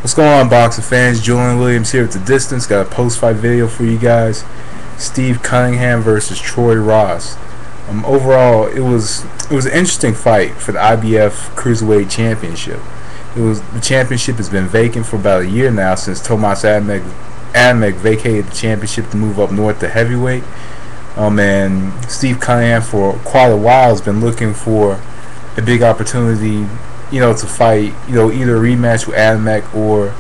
What's going on, boxing fans? Julian Williams here at the distance. Got a post-fight video for you guys. Steve Cunningham versus Troy Ross. Overall, it was an interesting fight for the IBF Cruiserweight Championship. The championship has been vacant for about a year now since Tomas Adamek vacated the championship to move up north to heavyweight. And Steve Cunningham for quite a while has been looking for a big opportunity, to fight, either a rematch with Adamek or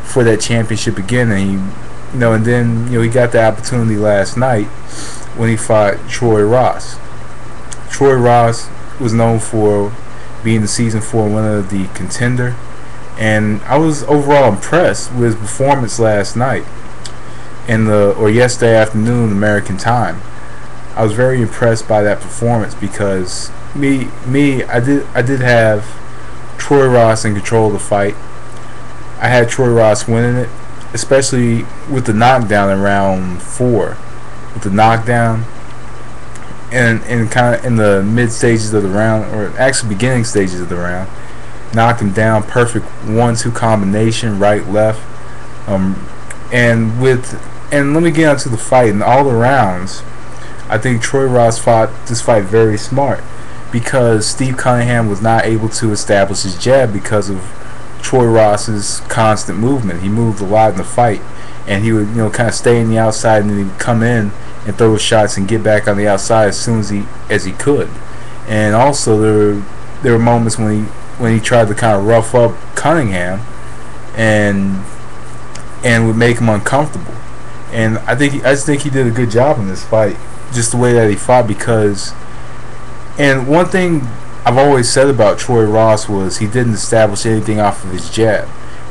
for that championship again. And he got the opportunity last night when he fought Troy Ross. Troy Ross was known for being the season 4 winner of the Contender, and I was overall impressed with his performance last night or yesterday afternoon American time. I was very impressed by that performance because I did have Troy Ross in control of the fight. I had Troy Ross winning it, especially with the knockdown in round 4. With the knockdown and kind of in the mid stages of the round, or actually beginning stages of the round, knocked him down. Perfect 1-2 combination, right left. And let me get onto the fight. In all the rounds, I think Troy Ross fought this fight very smart, because Steve Cunningham was not able to establish his jab because of Troy Ross's constant movement. He moved a lot in the fight, and he would kind of stay on the outside, and then he'd come in and throw his shots and get back on the outside as soon as he could. And also there were moments when he tried to kind of rough up Cunningham and would make him uncomfortable. And I just think he did a good job in this fight, just the way that he fought. Because, and one thing I've always said about Troy Ross was he didn't establish anything off of his jab.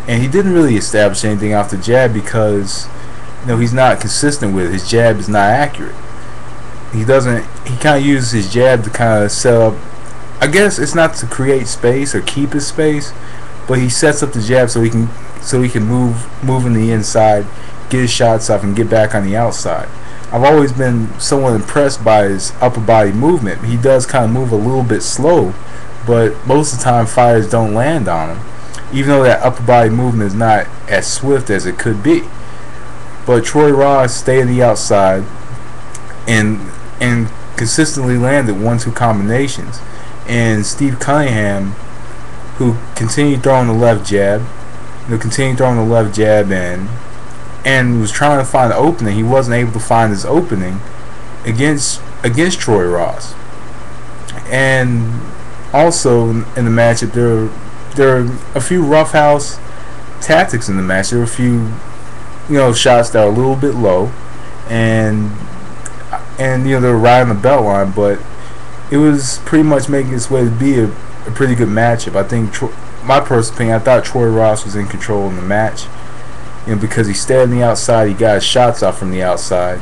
And he didn't really establish anything off the jab because he's not consistent with it. His jab is not accurate. He kind of uses his jab to kind of set up, I guess it's not to create space or keep his space, but he sets up the jab so he can move in the inside, get his shots off, and get back on the outside. I've always been somewhat impressed by his upper body movement. He does kind of move a little bit slow, but most of the time fighters don't land on him, even though that upper body movement is not as swift as it could be. But Troy Ross stayed on the outside and consistently landed 1-2 combinations. And Steve Cunningham, who continued throwing the left jab, and was trying to find an opening. He wasn't able to find his opening against Troy Ross. And also in the matchup, there are a few roughhouse tactics in the match. There were a few shots that were a little bit low, and they were right on the belt line, but it was pretty much making its way to be a pretty good matchup. I think, my personal opinion, I thought Troy Ross was in control in the match, because he stayed on the outside, he got his shots off from the outside,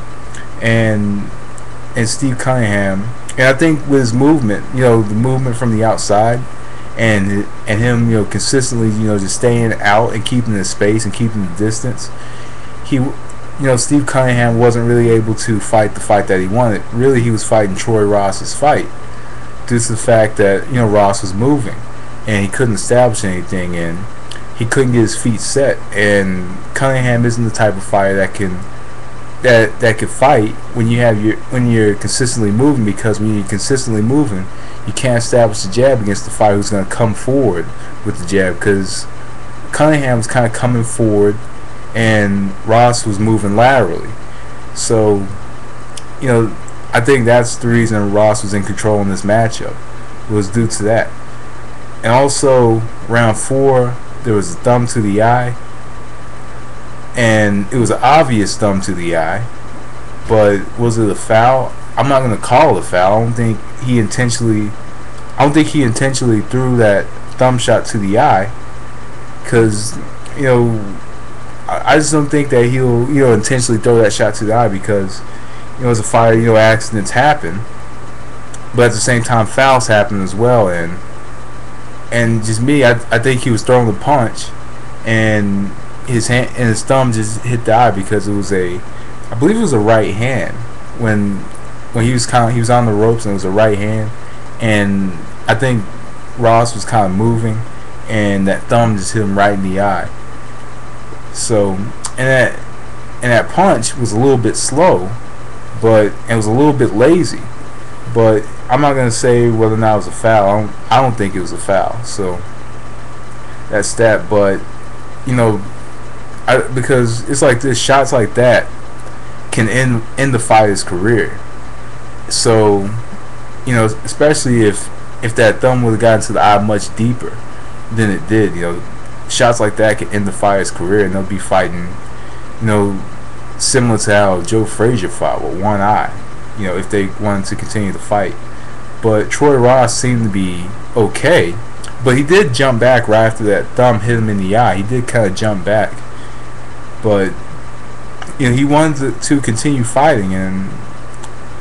and Steve Cunningham, and I think with his movement, the movement from the outside, and him, consistently, just staying out and keeping the space and keeping the distance, Steve Cunningham wasn't really able to fight the fight that he wanted. Really, he was fighting Troy Ross's fight due to the fact that Ross was moving and he couldn't establish anything, and he couldn't get his feet set. And Cunningham isn't the type of fighter that can fight when you're consistently moving, because when you're consistently moving, you can't establish the jab against the fighter who's going to come forward with the jab, because Cunningham was kind of coming forward and Ross was moving laterally. So I think that's the reason Ross was in control in this matchup, was due to that. And also round 4, there was a thumb to the eye, and it was an obvious thumb to the eye, but was it a foul? I'm not going to call it a foul. I don't think he intentionally threw that thumb shot to the eye, because I just don't think that he'll intentionally throw that shot to the eye, because as a fighter, accidents happen, but at the same time fouls happen as well. And just me, I think he was throwing the punch, and his thumb just hit the eye, because I believe it was a right hand when he was on the ropes, and it was a right hand, and I think Ross was kind of moving, and that thumb just hit him right in the eye. So and that punch was a little bit slow, but it was a little bit lazy. But I'm not gonna say whether or not it was a foul. I don't think it was a foul. So that's that. But you know, because it's like this, shots like that can end the fighter's career. So you know, especially if that thumb would have gotten to the eye much deeper than it did, you know, shots like that can end the fighter's career, and they'll be fighting, you know, similar to how Joe Frazier fought with one eye, you know, if they wanted to continue to fight. But Troy Ross seemed to be okay, but he did jump back right after that thumb hit him in the eye. He did kind of jump back, but you know, he wanted to continue fighting,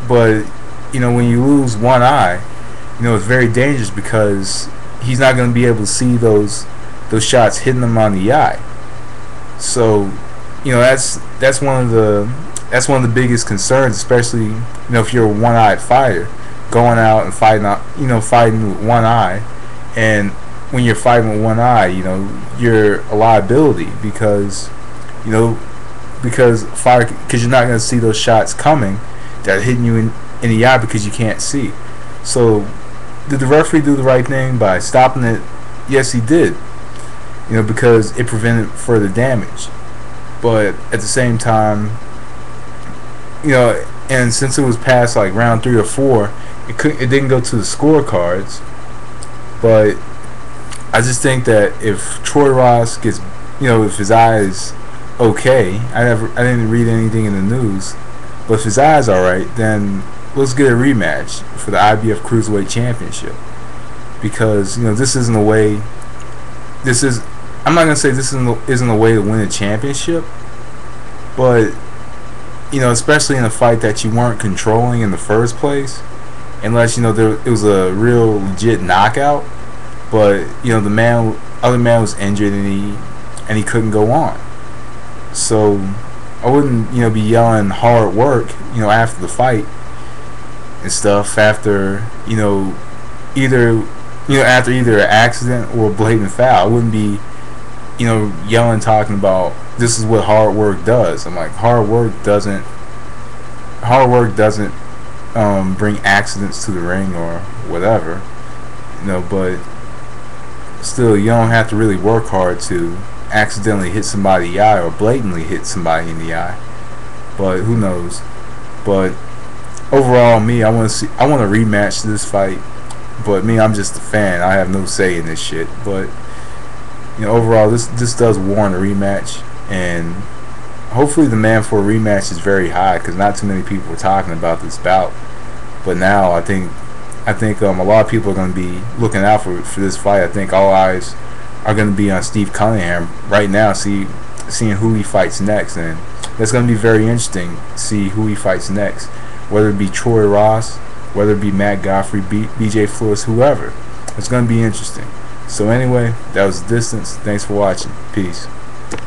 but you know, when you lose one eye, you know, it's very dangerous because he's not going to be able to see those shots hitting him on the eye. So you know, that's one of the biggest concerns, especially, you know, if you're a one-eyed fighter going out and fighting with one eye. And when you're fighting with one eye, you know, you're a liability because you're not going to see those shots coming that are hitting you in the eye because you can't see. So did the referee do the right thing by stopping it? Yes, he did. You know, because it prevented further damage. But at the same time, you know, and since it was past like round 3 or 4, it didn't go to the scorecards. But I just think that if Troy Ross gets, you know, if his eye is okay, I didn't read anything in the news, but if his eye is alright, then let's get a rematch for the IBF Cruiserweight Championship. Because, you know, this isn't a way. I'm not gonna say this isn't a way to win a championship, but you know, especially in a fight that you weren't controlling in the first place, unless, you know, it was a real legit knockout. But you know, the other man was injured and he couldn't go on. So I wouldn't, you know, be yelling hard work, you know, after the fight and stuff, after, you know, after either an accident or a blatant foul. I wouldn't be, you know, yelling, talking about this is what hard work does. I'm like, hard work doesn't bring accidents to the ring or whatever, you know. But still, you don't have to really work hard to accidentally hit somebody in the eye or blatantly hit somebody in the eye. But who knows? But overall, me, I want a rematch to this fight. But me, I'm just a fan. I have no say in this shit. But you know, overall, this does warrant a rematch, and hopefully the demand for a rematch is very high, because not too many people were talking about this bout. But now I think a lot of people are going to be looking out for this fight. I think all eyes are going to be on Steve Cunningham right now, seeing who he fights next, and that's going to be very interesting to see who he fights next, whether it be Troy Ross, whether it be Matt Godfrey, BJ Flores, whoever. It's going to be interesting. So anyway, that was The Distance. Thanks for watching. Peace.